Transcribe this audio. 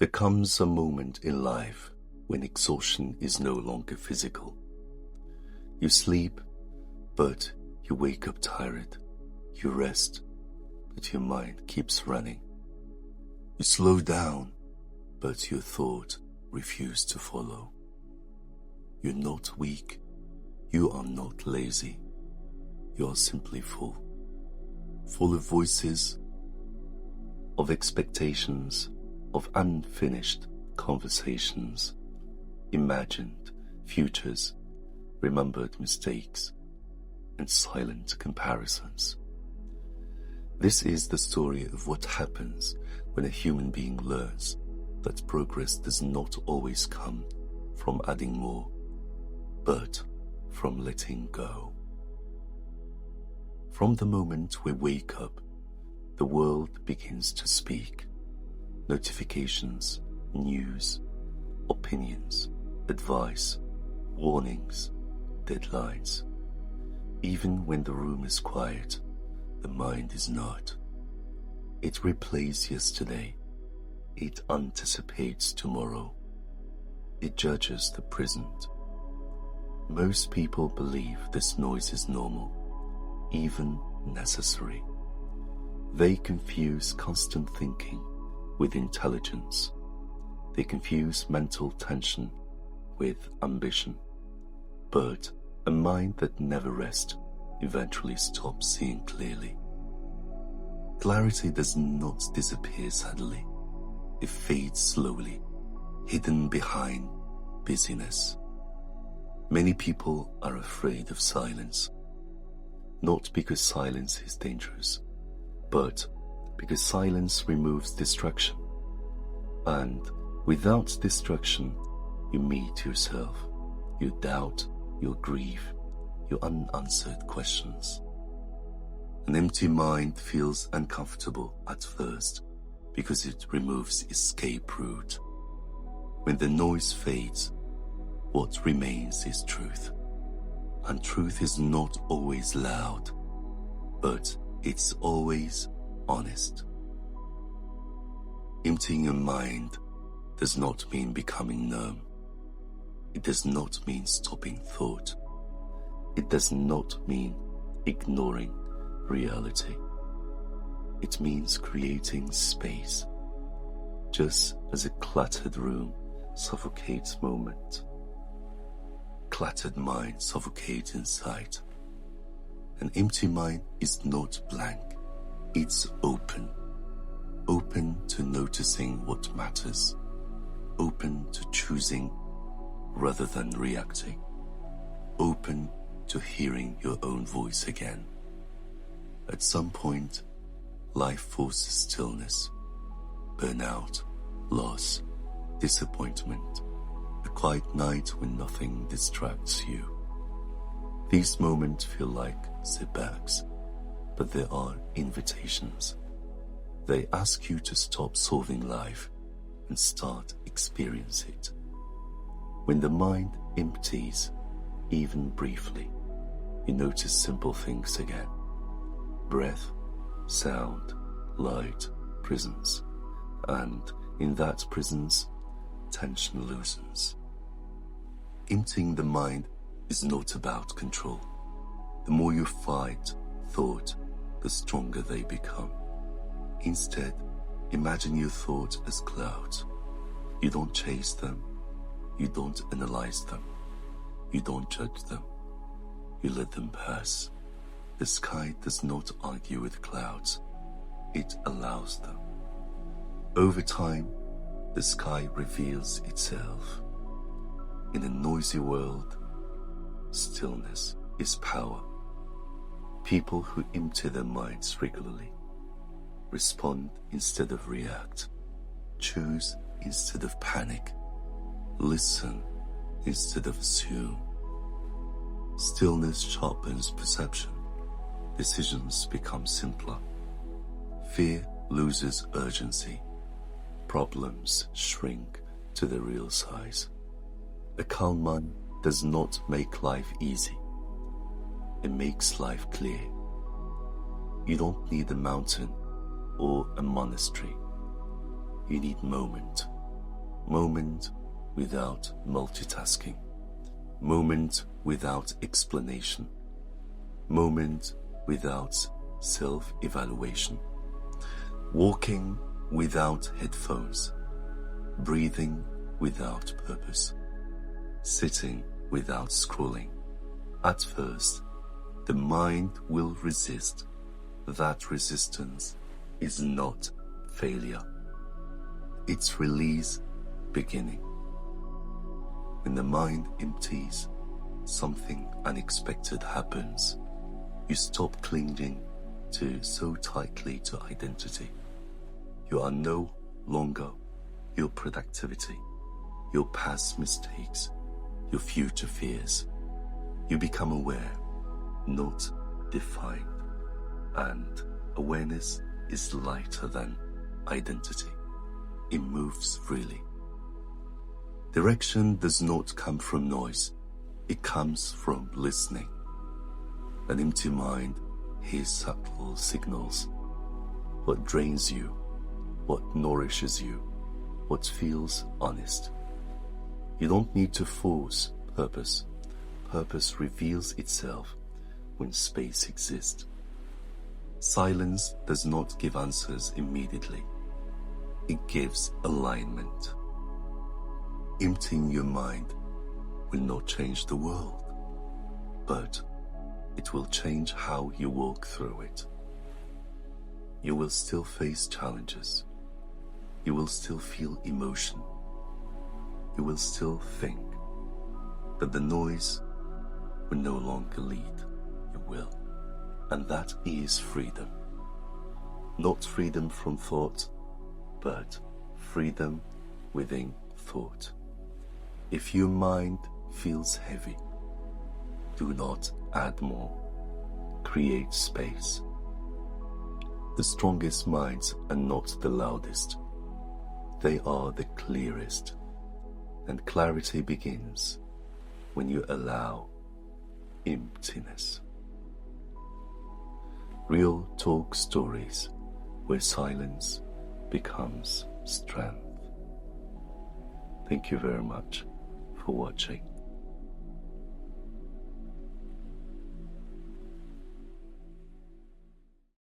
There comes a moment in life when exhaustion is no longer physical. You sleep, but you wake up tired. You rest, but your mind keeps running. You slow down, but your thought refuses to follow. You're not weak. You are not lazy. You are simply full. Full of voices, of expectations, of unfinished conversations, imagined futures, remembered mistakes, and silent comparisons. This is the story of what happens when a human being learns that progress does not always come from adding more, but from letting go. From the moment we wake up, the world begins to speak. Notifications, news, opinions, advice, warnings, deadlines. Even when the room is quiet, the mind is not. It replays yesterday. It anticipates tomorrow. It judges the present. Most people believe this noise is normal, even necessary. They confuse constant thinking with intelligence. They confuse mental tension with ambition. But a mind that never rests eventually stops seeing clearly. Clarity does not disappear suddenly. It fades slowly, hidden behind busyness. Many people are afraid of silence, not because silence is dangerous, but because silence removes distraction. And without distraction, you meet yourself, your doubt, your grief, your unanswered questions. An empty mind feels uncomfortable at first because it removes escape route. When the noise fades, what remains is truth. And truth is not always loud, but it's always honest. Emptying your mind does not mean becoming numb. It does not mean stopping thought. It does not mean ignoring reality. It means creating space, just as a cluttered room suffocates moment. Cluttered mind suffocates inside. An empty mind is not blank. It's open. Open to noticing what matters. Open to choosing rather than reacting. Open to hearing your own voice again. At some point, life forces stillness, burnout, loss, disappointment, a quiet night when nothing distracts you. These moments feel like setbacks, but they are invitations. They ask you to stop solving life and start experience it. When the mind empties, even briefly, you notice simple things again. Breath, sound, light, presence, and in that presence, tension loosens. Emptying the mind is not about control. The more you fight thought, the stronger they become. Instead, imagine your thoughts as clouds. You don't chase them. You don't analyze them. You don't judge them. You let them pass. The sky does not argue with clouds. It allows them. Over time, the sky reveals itself. In a noisy world, stillness is power. People who empty their minds regularly respond instead of react, choose instead of panic, listen instead of assume. Stillness sharpens perception. Decisions become simpler. Fear loses urgency. Problems shrink to their real size. A calm mind does not make life easy. It makes life clear. You don't need a mountain or a monastery. You need moment, moment without multitasking, moment without explanation, moment without self-evaluation, walking without headphones, breathing without purpose, sitting without scrolling. At first, the mind will resist. That resistance is not failure. It's release beginning. When the mind empties, something unexpected happens. You stop clinging so tightly to identity. You are no longer your productivity, your past mistakes, your future fears. You become aware, not defined. And awareness is lighter than identity. It moves freely. Direction does not come from noise. It comes from listening. An empty mind hears subtle signals. What drains you, what nourishes you, what feels honest. You don't need to force purpose. Purpose reveals itself when space exists. Silence does not give answers immediately. It gives alignment. Emptying your mind will not change the world, but it will change how you walk through it. You will still face challenges. You will still feel emotion. You will still think, but the noise will no longer lead your will. And that is freedom. Not freedom from thought, but freedom within thought. If your mind feels heavy, do not add more. Create space. The strongest minds are not the loudest. They are the clearest. And clarity begins when you allow emptiness. Real Talk Stories, where silence becomes strength. Thank you very much for watching.